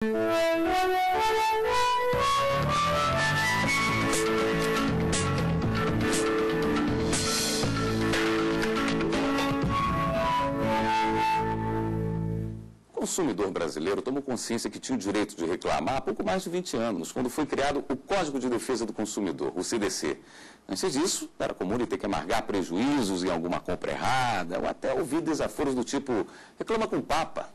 O consumidor brasileiro tomou consciência que tinha o direito de reclamar há pouco mais de 20 anos, quando foi criado o Código de Defesa do Consumidor, o CDC. Antes disso, era comum ele ter que amargar prejuízos em alguma compra errada, ou até ouvir desaforos do tipo, reclama com o Papa.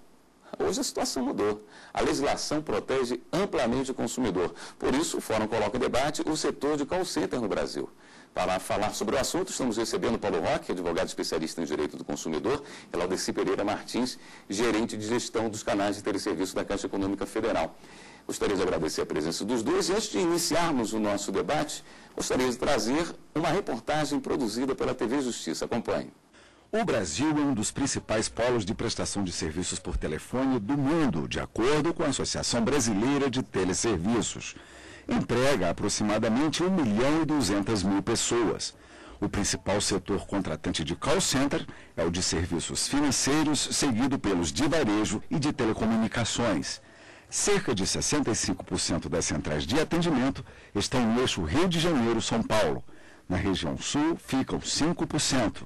Hoje a situação mudou. A legislação protege amplamente o consumidor. Por isso, o Fórum coloca em debate o setor de call center no Brasil. Para falar sobre o assunto, estamos recebendo Paulo Roque, advogado especialista em direito do consumidor, e Laudeci Pereira Martins, gerente de gestão dos canais de teleserviço da Caixa Econômica Federal. Gostaria de agradecer a presença dos dois e antes de iniciarmos o nosso debate, gostaria de trazer uma reportagem produzida pela TV Justiça. Acompanhe. O Brasil é um dos principais polos de prestação de serviços por telefone do mundo, de acordo com a Associação Brasileira de Teleserviços. Emprega aproximadamente 1.200.000 pessoas. O principal setor contratante de call center é o de serviços financeiros, seguido pelos de varejo e de telecomunicações. Cerca de 65% das centrais de atendimento estão no eixo Rio de Janeiro-São Paulo. Na região sul, ficam 5%.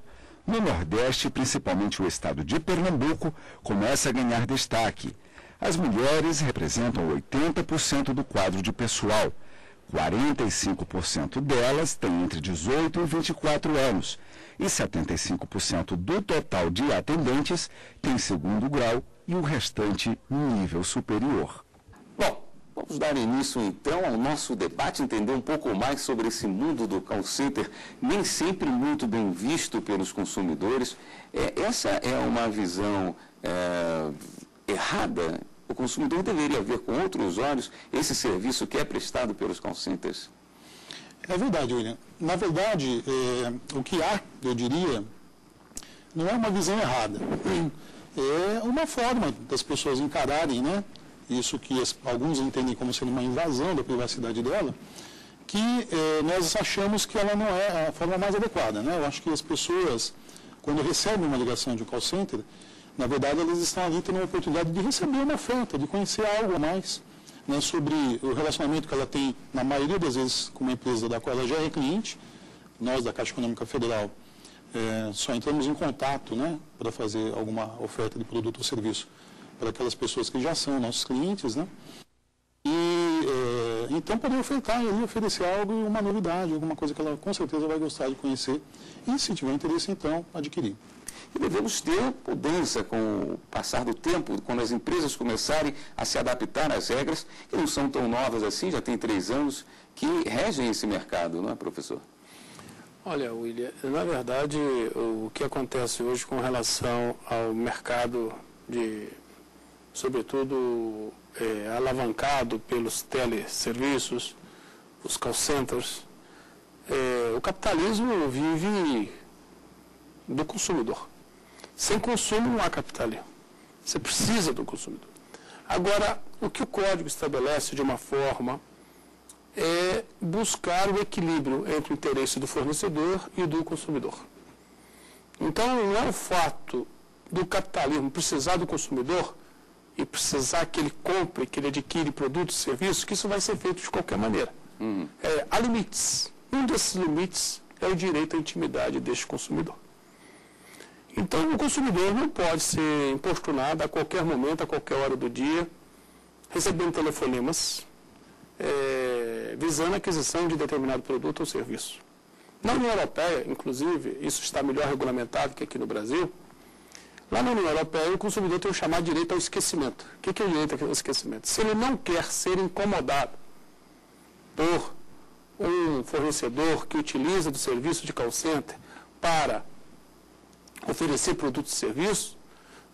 No Nordeste, principalmente o estado de Pernambuco, começa a ganhar destaque. As mulheres representam 80% do quadro de pessoal. 45% delas têm entre 18 e 24 anos. E 75% do total de atendentes tem segundo grau e o restante nível superior. Bom, vamos dar início então ao nosso debate, entender um pouco mais sobre esse mundo do call center, nem sempre muito bem visto pelos consumidores. Essa é uma visão errada. O consumidor deveria ver com outros olhos esse serviço que é prestado pelos call centers? É verdade, William. Na verdade, o que há, eu diria, não é uma visão errada. É uma forma das pessoas encararem, né? Isso que alguns entendem como sendo uma invasão da privacidade dela, que nós achamos que ela não é a forma mais adequada, né? Eu acho que as pessoas, quando recebem uma ligação de call center, na verdade elas estão ali tendo a oportunidade de receber uma oferta, de conhecer algo a mais, né, sobre o relacionamento que ela tem, na maioria das vezes, com uma empresa da qual ela já é cliente. Nós, da Caixa Econômica Federal, só entramos em contato, né, para fazer alguma oferta de produto ou serviço para aquelas pessoas que já são nossos clientes, né? E então poder ofertar e oferecer algo, uma novidade, alguma coisa que ela com certeza vai gostar de conhecer e, se tiver interesse, então, adquirir. E devemos ter mudança com o passar do tempo, quando as empresas começarem a se adaptar às regras, que não são tão novas assim, já tem 3 anos, que regem esse mercado, não é, professor? Olha, William, na verdade, o que acontece hoje com relação ao mercado sobretudo alavancado pelos teleserviços, os call centers, o capitalismo vive do consumidor. Sem consumo não há capitalismo. Você precisa do consumidor. Agora, o que o código estabelece de uma forma é buscar o equilíbrio entre o interesse do fornecedor e do consumidor. Então, não é o fato do capitalismo precisar do consumidor e precisar que ele compre, que ele adquire produtos e serviços, que isso vai ser feito de qualquer maneira. Há limites. Um desses limites é o direito à intimidade deste consumidor. Então, o consumidor não pode ser importunado a qualquer momento, a qualquer hora do dia, recebendo telefonemas, visando a aquisição de determinado produto ou serviço. Na União Europeia, inclusive, isso está melhor regulamentado que aqui no Brasil. Lá na União Europeia, o consumidor tem o chamado direito ao esquecimento. O que é o direito ao esquecimento? Se ele não quer ser incomodado por um fornecedor que utiliza do serviço de call center para oferecer produtos e serviços,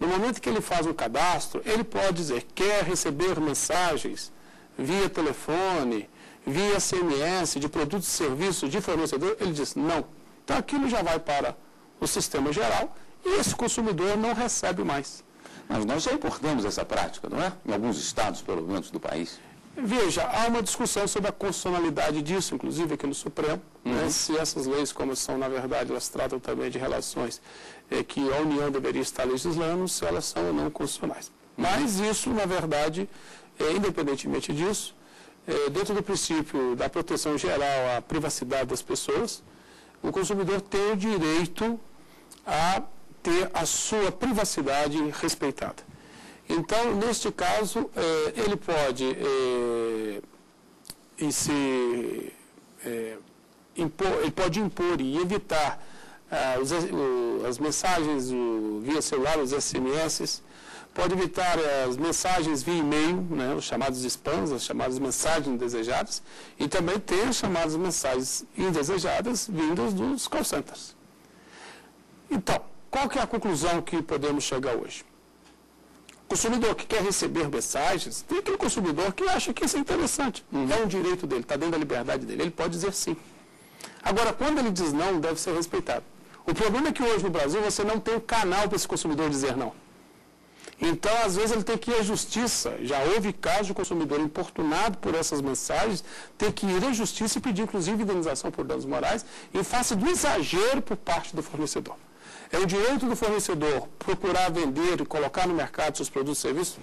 no momento que ele faz um cadastro, ele pode dizer, quer receber mensagens via telefone, via SMS, de produtos e serviços de fornecedor, ele diz não. Então aquilo já vai para o sistema geral e esse consumidor não recebe mais. Mas nós já importamos essa prática, não é? Em alguns estados, pelo menos, do país. Veja, há uma discussão sobre a constitucionalidade disso, inclusive aqui no Supremo, né? Se essas leis, como são, na verdade, elas tratam também de relações que a União deveria estar legislando, se elas são ou não constitucionais. Mas isso, na verdade, independentemente disso, dentro do princípio da proteção geral à privacidade das pessoas, o consumidor tem o direito a ter a sua privacidade respeitada. Então, neste caso, ele pode impor e evitar as mensagens via celular, os SMS, pode evitar as mensagens via e-mail, né, os chamados spams, as chamadas mensagens indesejadas, e também tem as chamadas mensagens indesejadas vindas dos call centers. Então, qual que é a conclusão que podemos chegar hoje? O consumidor que quer receber mensagens, tem aquele consumidor que acha que isso é interessante, é um direito dele, está dentro da liberdade dele, ele pode dizer sim. Agora, quando ele diz não, deve ser respeitado. O problema é que hoje no Brasil você não tem um canal para esse consumidor dizer não. Então, às vezes, ele tem que ir à justiça. Já houve casos de consumidor importunado por essas mensagens, ter que ir à justiça e pedir, inclusive, indenização por danos morais, em face do exagero por parte do fornecedor. É o direito do fornecedor procurar vender e colocar no mercado seus produtos e serviços?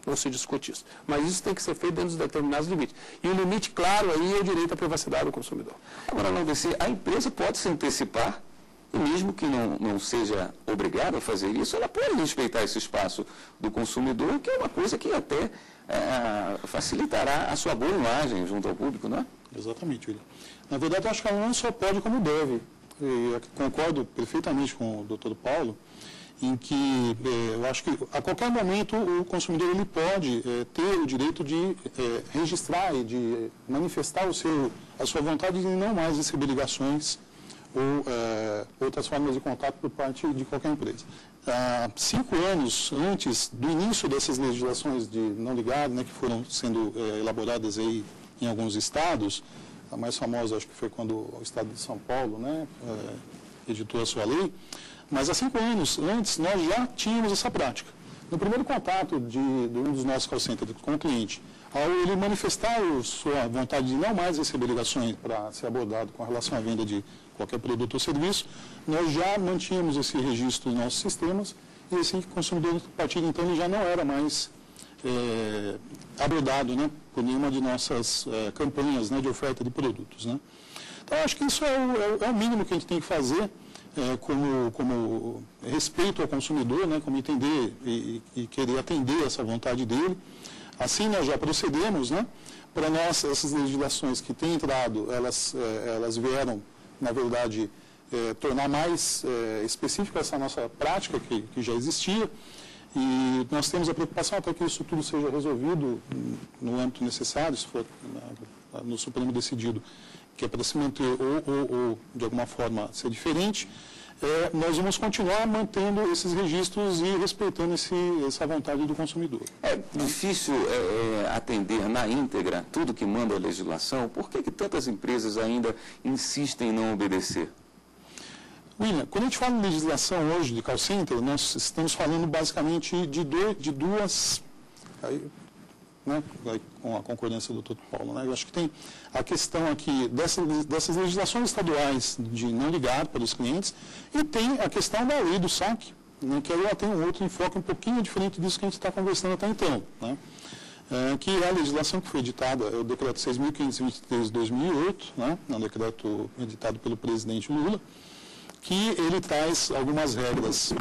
Não se discute isso. Mas isso tem que ser feito dentro de determinados limites. E o limite, claro, aí é o direito à privacidade do consumidor. Agora, não, a empresa pode se antecipar, e mesmo que não seja obrigada a fazer isso, ela pode respeitar esse espaço do consumidor, que é uma coisa que até facilitará a sua boa imagem junto ao público, não é? Exatamente, William. Na verdade, eu acho que ela não só pode, como deve. Eu concordo perfeitamente com o Dr. Paulo, em que eu acho que a qualquer momento o consumidor ele pode ter o direito de registrar e de manifestar a sua vontade de não mais receber ligações ou outras formas de contato por parte de qualquer empresa. 5 anos antes do início dessas legislações de não ligado, né, que foram sendo elaboradas aí em alguns estados, a mais famosa acho que foi quando o estado de São Paulo, né, editou a sua lei, mas há 5 anos antes nós já tínhamos essa prática. No primeiro contato de um dos nossos call centers com o cliente, ao ele manifestar a sua vontade de não mais receber ligações para ser abordado com relação à venda de qualquer produto ou serviço, nós já mantínhamos esse registro nos nossos sistemas e assim que o consumidor, a partir de então, ele já não era mais abordado, né, por nenhuma de nossas campanhas, né, de oferta de produtos, né. Então, acho que isso é o mínimo que a gente tem que fazer como respeito ao consumidor, né, como entender e querer atender essa vontade dele. Assim, nós já procedemos, né, para nós, essas legislações que têm entrado, elas vieram, na verdade, tornar mais específica essa nossa prática que já existia, e nós temos a preocupação até que isso tudo seja resolvido no âmbito necessário, se for no Supremo decidido que é para se manter ou de alguma forma ser diferente, nós vamos continuar mantendo esses registros e respeitando essa vontade do consumidor. É difícil atender na íntegra tudo que manda a legislação. Por que tantas empresas ainda insistem em não obedecer? William, quando a gente fala em legislação hoje de call center, nós estamos falando basicamente de duas, né, com a concordância do Dr. Paulo, né, eu acho que tem a questão aqui dessas legislações estaduais de não ligar para os clientes e tem a questão da lei do saque, né, que aí ela tem um outro enfoque um pouquinho diferente disso que a gente está conversando até então, né, que é a legislação que foi editada, é o decreto 6.523 de 2008, né, um decreto editado pelo presidente Lula, que ele traz algumas regras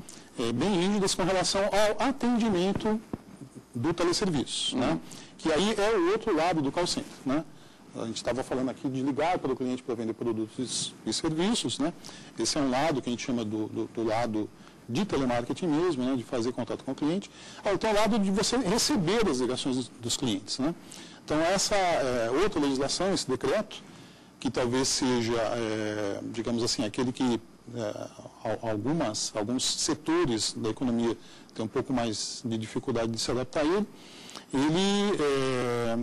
bem rígidas com relação ao atendimento do teleserviço, né? Que aí é o outro lado do call center, né? A gente estava falando aqui de ligar para o cliente para vender produtos e serviços, né? Esse é um lado que a gente chama do lado de telemarketing mesmo, né? De fazer contato com o cliente. Tem o lado de você receber as ligações dos clientes, né? Então, essa outra legislação, esse decreto, que talvez seja, digamos assim, aquele que alguns setores da economia têm um pouco mais de dificuldade de se adaptar a ele,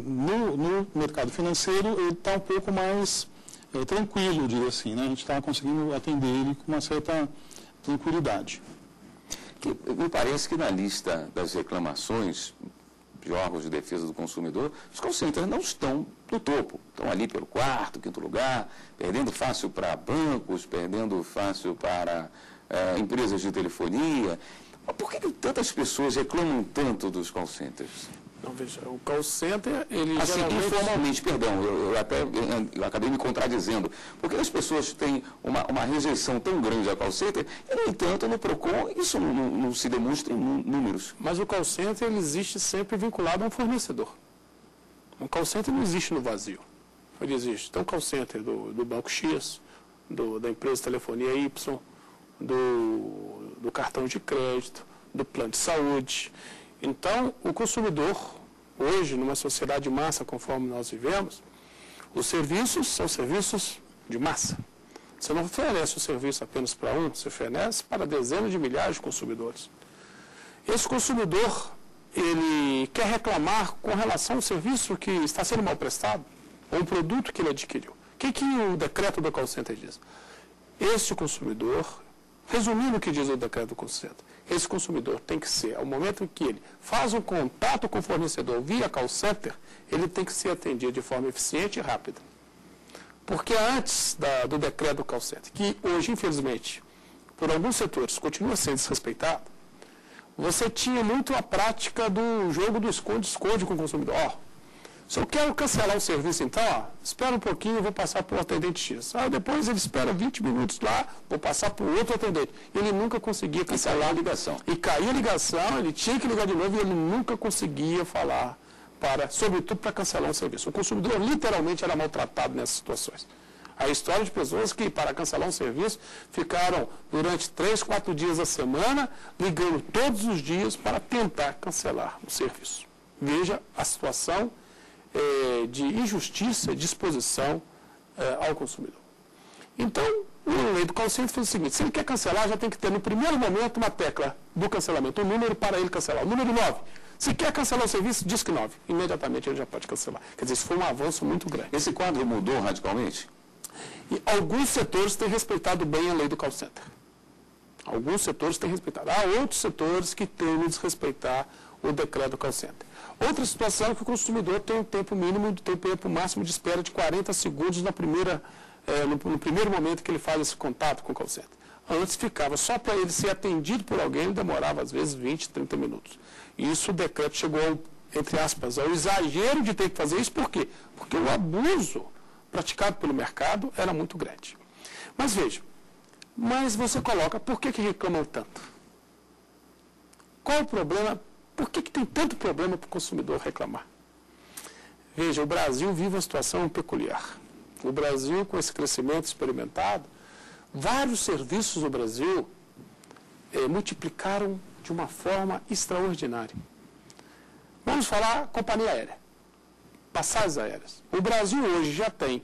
no mercado financeiro, ele está um pouco mais tranquilo, eu diria assim, né? A gente está conseguindo atender ele com uma certa tranquilidade. Me parece que na lista das reclamações de órgãos de defesa do consumidor, os call centers não estão no topo. Estão ali pelo 4º, 5º lugar, perdendo fácil para bancos, perdendo fácil para empresas de telefonia. Mas por que tantas pessoas reclamam tanto dos call centers? Então, veja, o call center, ele assim, geralmente... informalmente, perdão, eu acabei me contradizendo, porque as pessoas têm uma rejeição tão grande ao call center, e, no entanto, no PROCON, isso não se demonstra em números. Mas o call center, ele existe sempre vinculado a um fornecedor. Um call center não existe no vazio. Ele existe. Então, o call center do Banco X, da empresa de telefonia Y, do cartão de crédito, do plano de saúde. Então, o consumidor, hoje, numa sociedade de massa, conforme nós vivemos, os serviços são serviços de massa. Você não oferece o serviço apenas para um, você oferece para dezenas de milhares de consumidores. Esse consumidor, ele quer reclamar com relação ao serviço que está sendo mal prestado, ou um produto que ele adquiriu. O que o decreto do call center diz? Esse consumidor, resumindo o que diz o decreto do call center, esse consumidor tem que ser, ao momento em que ele faz um contato com o fornecedor via call center, ele tem que ser atendido de forma eficiente e rápida. Porque antes do decreto do call center, que hoje, infelizmente, por alguns setores, continua sendo desrespeitado, você tinha muito a prática do jogo do esconde-esconde com o consumidor. Se eu quero cancelar o serviço, então, espera um pouquinho, eu vou passar para o atendente X. Depois ele espera 20 minutos lá, vou passar para o outro atendente. Ele nunca conseguia cancelar a ligação. E caía a ligação, ele tinha que ligar de novo e ele nunca conseguia falar, sobretudo para cancelar um serviço. O consumidor literalmente era maltratado nessas situações. A história de pessoas que, para cancelar um serviço, ficaram durante 3, 4 dias da semana, ligando todos os dias para tentar cancelar o serviço. Veja a situação de injustiça, de exposição ao consumidor. Então, o lei do call center fez o seguinte: se ele quer cancelar, já tem que ter no primeiro momento uma tecla do cancelamento, um número para ele cancelar. O número 9. Se quer cancelar o serviço, diz que 9. Imediatamente ele já pode cancelar. Quer dizer, isso foi um avanço muito grande. Esse quadro mudou radicalmente? E alguns setores têm respeitado bem a lei do call center. Alguns setores têm respeitado. Há outros setores que temem desrespeitar o decreto do call center. Outra situação é que o consumidor tem um tempo mínimo, tem um tempo máximo de espera de 40 segundos no primeiro momento que ele faz esse contato com o call center. Antes ficava, só para ele ser atendido por alguém, ele demorava às vezes 20, 30 minutos. E isso o decreto chegou, entre aspas, ao exagero de ter que fazer isso. Por quê? Porque o abuso praticado pelo mercado era muito grande. Mas veja, você coloca, por que reclamam tanto? Qual o problema? Por que tem tanto problema para o consumidor reclamar? Veja, o Brasil vive uma situação peculiar. O Brasil, com esse crescimento experimentado, vários serviços no Brasil multiplicaram de uma forma extraordinária. Vamos falar companhia aérea, passagens aéreas. O Brasil hoje já tem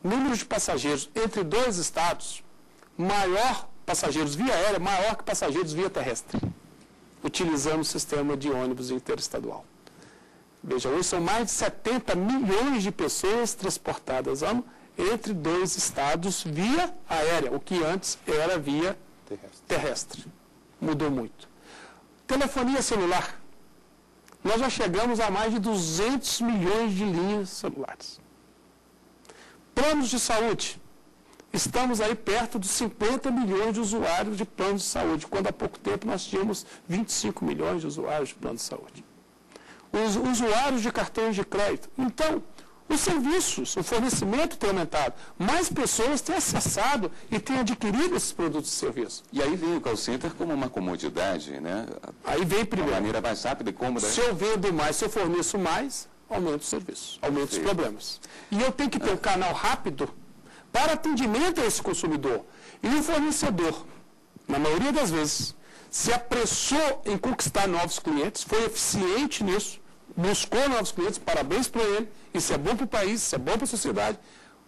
número de passageiros entre 2 estados, passageiros via aérea, maior que passageiros via terrestre, utilizando o sistema de ônibus interestadual. Veja, hoje são mais de 70 milhões de pessoas transportadas ano entre 2 estados via aérea, o que antes era via terrestre. Mudou muito. Telefonia celular. Nós já chegamos a mais de 200 milhões de linhas celulares. Planos de saúde. Estamos aí perto dos 50 milhões de usuários de planos de saúde, quando há pouco tempo nós tínhamos 25 milhões de usuários de planos de saúde. Os usuários de cartões de crédito. Então, os serviços, o fornecimento tem aumentado. Mais pessoas têm acessado e têm adquirido esses produtos e serviços. E aí vem o call center como uma comodidade, né? Aí vem primeiro. De maneira mais rápida e cômoda. Se eu vendo mais, se eu forneço mais, aumenta o serviço, aumenta os problemas. E eu tenho que ter um canal rápido para atendimento a esse consumidor. E o fornecedor, na maioria das vezes, se apressou em conquistar novos clientes, foi eficiente nisso, buscou novos clientes, parabéns para ele, isso é bom para o país, isso é bom para a sociedade,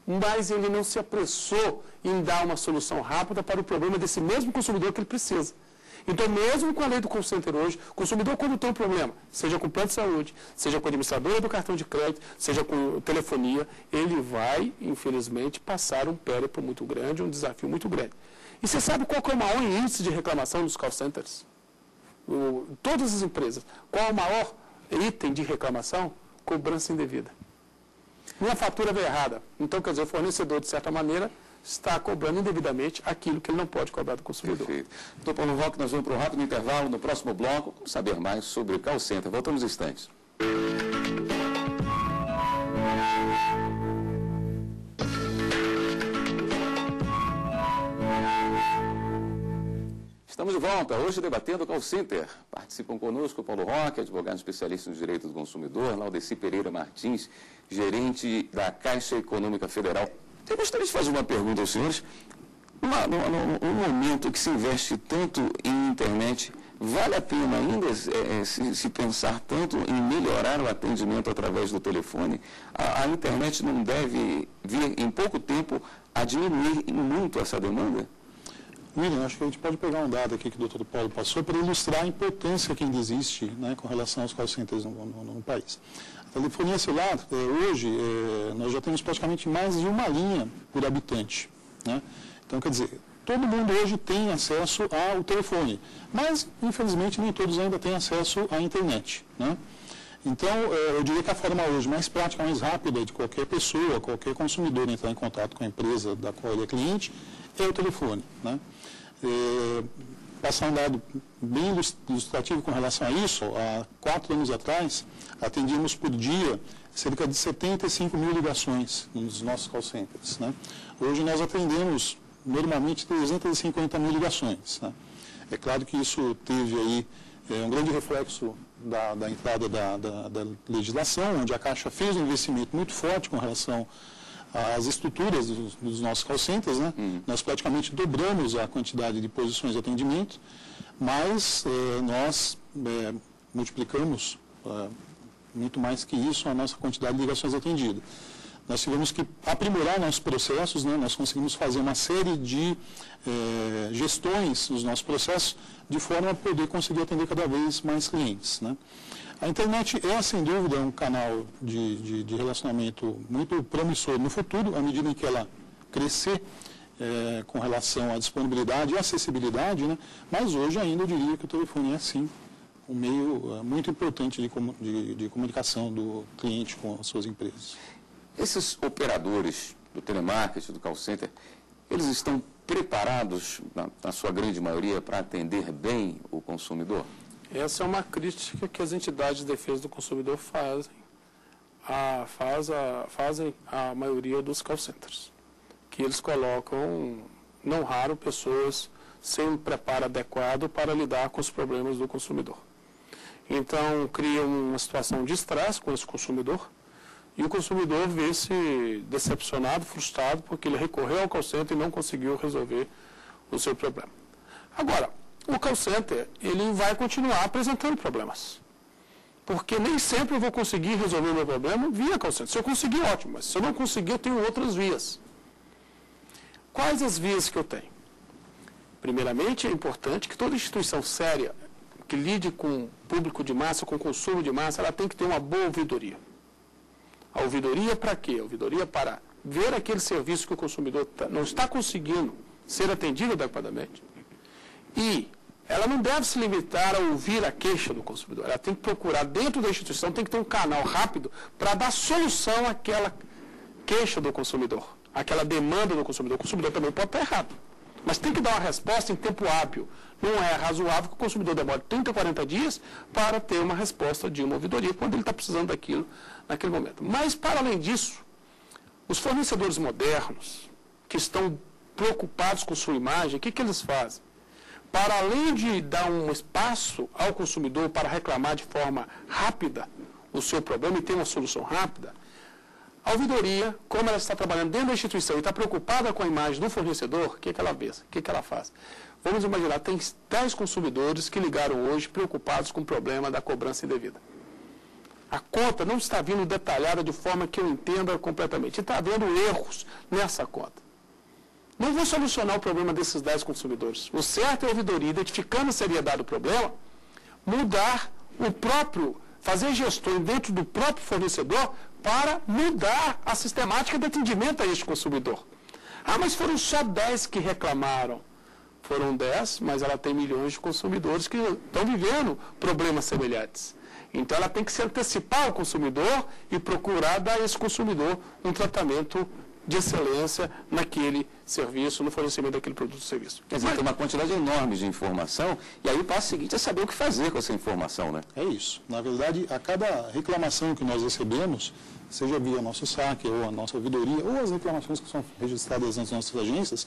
mas ele não se apressou em dar uma solução rápida para o problema desse mesmo consumidor que ele precisa. Então, mesmo com a lei do call center hoje, o consumidor, quando tem um problema, seja com plano de saúde, seja com a administradora do cartão de crédito, seja com telefonia, ele vai, infelizmente, passar um périplo muito grande, um desafio muito grande. E você sabe qual que é o maior índice de reclamação nos call centers? Todas as empresas. Qual é o maior item de reclamação? Cobrança indevida. Minha fatura veio errada. Então, quer dizer, o fornecedor, de certa maneira, está cobrando indevidamente aquilo que ele não pode cobrar do consumidor. Perfeito. Doutor Paulo Valk, nós vamos para um rápido intervalo. No próximo bloco, vamos saber mais sobre o call center. Voltamos em instantes. Estamos de volta, hoje debatendo o call center. Participam conosco o Paulo Roque, advogado especialista no direito do consumidor, Laudeci Pereira Martins, gerente da Caixa Econômica Federal. Eu gostaria de fazer uma pergunta aos senhores. No momento que se investe tanto em internet, vale a pena ainda se pensar tanto em melhorar o atendimento através do telefone? A internet não deve vir, em pouco tempo, a diminuir muito essa demanda? William, acho que a gente pode pegar um dado aqui que o doutor Paulo passou para ilustrar a importância que ainda existe, né, com relação aos call centers no país. A telefonia celular, hoje, nós já temos praticamente mais de uma linha por habitante, né? Então, quer dizer, todo mundo hoje tem acesso ao telefone, mas, infelizmente, nem todos ainda têm acesso à internet, né? Então, eu diria que a forma hoje mais prática, mais rápida de qualquer pessoa, qualquer consumidor entrar em contato com a empresa da qual ele é cliente, é o telefone, né? Passar um dado bem ilustrativo com relação a isso, há 4 anos atrás, atendíamos por dia cerca de 75 mil ligações nos nossos call centers, né? Hoje nós atendemos normalmente 350 mil ligações, né? É claro que isso teve aí um grande reflexo da entrada da legislação, onde a Caixa fez um investimento muito forte com relação às estruturas dos nossos call centers, né? Nós praticamente dobramos a quantidade de posições de atendimento, mas nós multiplicamos muito mais que isso a nossa quantidade de ligações atendidas. Nós tivemos que aprimorar nossos processos, né? Nós conseguimos fazer uma série de gestões nos nossos processos, de forma a poder conseguir atender cada vez mais clientes, né? A internet é, sem dúvida, um canal de relacionamento muito promissor no futuro, à medida em que ela crescer com relação à disponibilidade e acessibilidade, né? Mas hoje ainda eu diria que o telefone é, sim, um meio muito importante de comunicação do cliente com as suas empresas. Esses operadores do telemarketing, do call center, eles estão preparados, na sua grande maioria, para atender bem o consumidor? Essa é uma crítica que as entidades de defesa do consumidor fazem a maioria dos call centers, que eles colocam, não raro, pessoas sem um preparo adequado para lidar com os problemas do consumidor. Então, criam uma situação de estresse com esse consumidor, e o consumidor vê-se decepcionado, frustrado, porque ele recorreu ao call center e não conseguiu resolver o seu problema. Agora, o call center, ele vai continuar apresentando problemas. Porque nem sempre eu vou conseguir resolver o meu problema via call center. Se eu conseguir, ótimo, mas se eu não conseguir, eu tenho outras vias. Quais as vias que eu tenho? Primeiramente, é importante que toda instituição séria que lide com público de massa, com consumo de massa, ela tem que ter uma boa ouvidoria. A ouvidoria para quê? A ouvidoria para ver aquele serviço que o consumidor não está conseguindo ser atendido adequadamente. E ela não deve se limitar a ouvir a queixa do consumidor. Ela tem que procurar, dentro da instituição, tem que ter um canal rápido para dar solução àquela queixa do consumidor, àquela demanda do consumidor. O consumidor também pode estar errado, mas tem que dar uma resposta em tempo hábil. Não é razoável que o consumidor demore 30, 40 dias para ter uma resposta de uma ouvidoria, quando ele está precisando daquilo naquele momento. Mas, para além disso, os fornecedores modernos, que estão preocupados com sua imagem, o que eles fazem? Para além de dar um espaço ao consumidor para reclamar de forma rápida o seu problema e ter uma solução rápida, a ouvidoria, como ela está trabalhando dentro da instituição e está preocupada com a imagem do fornecedor, o que ela vê? O que ela faz? Vamos imaginar, tem 10 consumidores que ligaram hoje preocupados com o problema da cobrança indevida. A conta não está vindo detalhada de forma que eu entenda completamente. E está havendo erros nessa conta. Não vou solucionar o problema desses 10 consumidores. O certo é a ouvidoria, identificando a seriedade do problema, mudar o próprio, fazer gestões dentro do próprio fornecedor para mudar a sistemática de atendimento a este consumidor. Ah, mas foram só 10 que reclamaram. Foram 10, mas ela tem milhões de consumidores que estão vivendo problemas semelhantes. Então, ela tem que se antecipar ao consumidor e procurar dar a esse consumidor um tratamento de excelência naquele serviço, no fornecimento daquele produto ou serviço. Quer dizer, tem uma quantidade enorme de informação, e aí o passo seguinte é saber o que fazer com essa informação, né? É isso. Na verdade, a cada reclamação que nós recebemos, seja via nosso saque ou a nossa ouvidoria, ou as reclamações que são registradas nas nossas agências,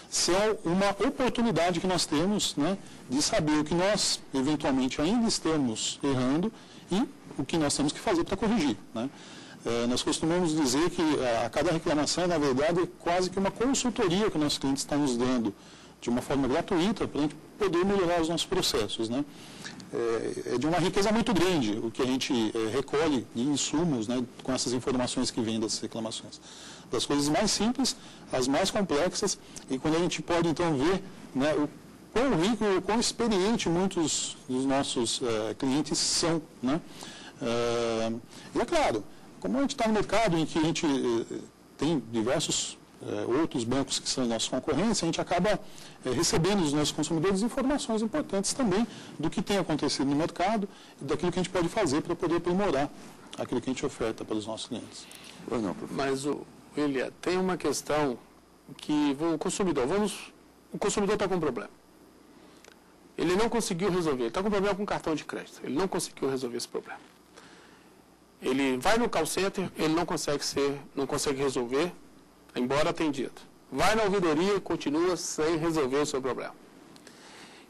são uma oportunidade que nós temos, né, de saber o que nós, eventualmente, ainda estamos errando e o que nós temos que fazer para corrigir, né? Nós costumamos dizer que a cada reclamação, na verdade, é quase que uma consultoria que o nosso cliente está nos dando de uma forma gratuita para a gente poder melhorar os nossos processos, né? É de uma riqueza muito grande o que a gente recolhe de insumos, né, com essas informações que vêm das reclamações. Das coisas mais simples às mais complexas, e quando a gente pode, então, ver, né, o quão rico, o quão experiente muitos dos nossos clientes são, né? E é claro, como a gente está no mercado em que a gente tem diversos outros bancos que são nossos concorrentes, a gente acaba recebendo dos nossos consumidores informações importantes também do que tem acontecido no mercado e daquilo que a gente pode fazer para poder aprimorar aquilo que a gente oferta para os nossos clientes. Pois não, professor. Mas, William, tem uma questão que o consumidor está com um problema. Ele não conseguiu resolver, ele está com problema com cartão de crédito, ele não conseguiu resolver esse problema. Ele vai no call center, ele não consegue resolver, embora atendido. Vai na ouvidoria e continua sem resolver o seu problema.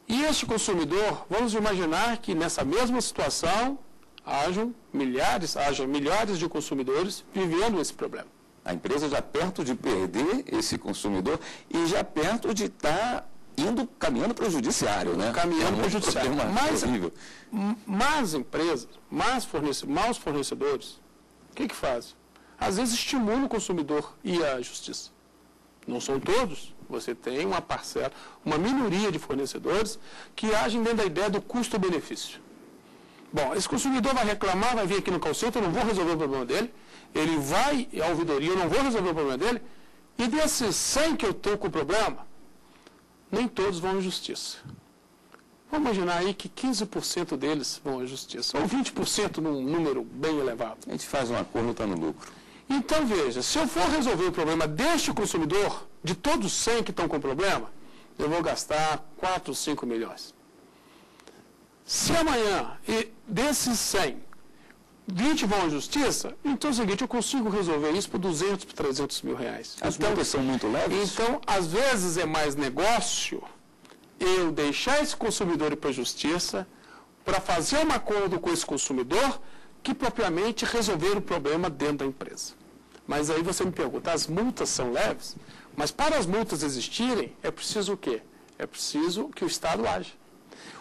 E este consumidor, vamos imaginar que nessa mesma situação haja milhares de consumidores vivendo esse problema. A empresa já perto de perder esse consumidor e já perto de estar caminhando para o judiciário, né? Caminhando para o judiciário. Mas empresas, maus fornecedores, o que fazem? Às vezes estimulam o consumidor a ir à justiça. Não são todos. Você tem uma parcela, uma minoria de fornecedores que agem dentro da ideia do custo-benefício. Bom, esse consumidor vai reclamar, vai vir aqui no call center, eu não vou resolver o problema dele. Ele vai à ouvidoria, eu não vou resolver o problema dele. E desses 100 que eu estou com o problema, nem todos vão à justiça. Vamos imaginar aí que 15% deles vão à justiça, ou 20% num número bem elevado. A gente faz um acordo, está no lucro. Então, veja, se eu for resolver o problema deste consumidor, de todos os 100 que estão com problema, eu vou gastar 4 ou 5 milhões. Se amanhã, desses 100, 20 vão à justiça, então é o seguinte, eu consigo resolver isso por 200, por 300 mil reais. As multas são muito leves? Então, às vezes é mais negócio eu deixar esse consumidor ir para a justiça para fazer um acordo com esse consumidor que propriamente resolver o problema dentro da empresa. Mas aí você me pergunta, as multas são leves? Mas para as multas existirem, é preciso o quê? É preciso que o Estado age.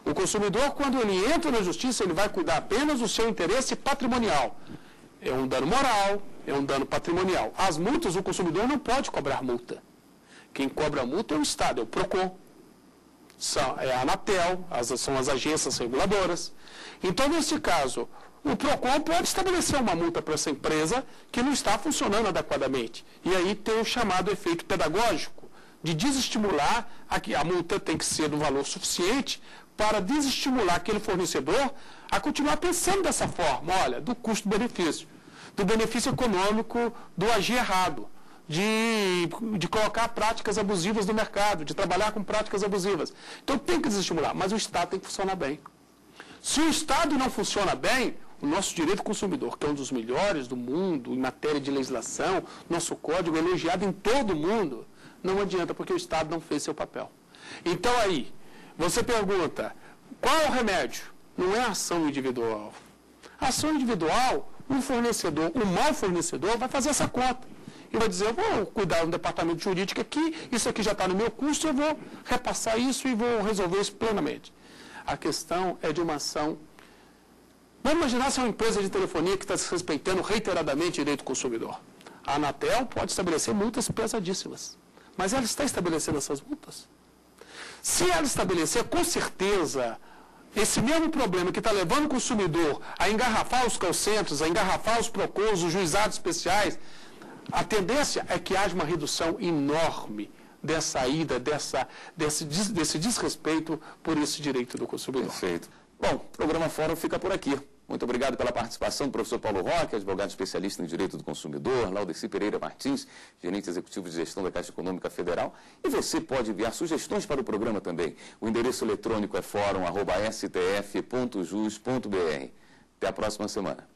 O consumidor, quando ele entra na justiça, ele vai cuidar apenas do seu interesse patrimonial. É um dano moral, é um dano patrimonial. As multas, o consumidor não pode cobrar multa. Quem cobra a multa é o Estado, é o PROCON. É a Anatel, são as agências reguladoras. Então, nesse caso, o PROCON pode estabelecer uma multa para essa empresa que não está funcionando adequadamente. E aí tem o chamado efeito pedagógico, de desestimular, a multa tem que ser no valor suficiente para desestimular aquele fornecedor a continuar pensando dessa forma, olha, do custo-benefício, do benefício econômico do agir errado, de colocar práticas abusivas no mercado, de trabalhar com práticas abusivas. Então tem que desestimular, mas o Estado tem que funcionar bem. Se o Estado não funciona bem, o nosso direito consumidor, que é um dos melhores do mundo em matéria de legislação, nosso código é elogiado em todo o mundo, não adianta, porque o Estado não fez seu papel. Então aí, você pergunta, qual é o remédio? Não é a ação individual. A ação individual, o mau fornecedor vai fazer essa conta. E vai dizer, eu vou cuidar do departamento jurídico aqui, isso aqui já está no meu custo, eu vou repassar isso e vou resolver isso plenamente. A questão é de uma ação. Vamos imaginar se é uma empresa de telefonia que está desrespeitando reiteradamente o direito do consumidor. A Anatel pode estabelecer multas pesadíssimas. Mas ela está estabelecendo essas multas? Se ela estabelecer, com certeza, esse mesmo problema que está levando o consumidor a engarrafar os call centers, a engarrafar os PROCONs, os juizados especiais, a tendência é que haja uma redução enorme dessa ida, desse desrespeito por esse direito do consumidor. Perfeito. Bom, o programa Fórum fica por aqui. Muito obrigado pela participação do professor Paulo Roque, advogado especialista em Direito do Consumidor, Laudeci Pereira Martins, gerente executivo de gestão da Caixa Econômica Federal. E você pode enviar sugestões para o programa também. O endereço eletrônico é fórum@stf.jus.br. Até a próxima semana.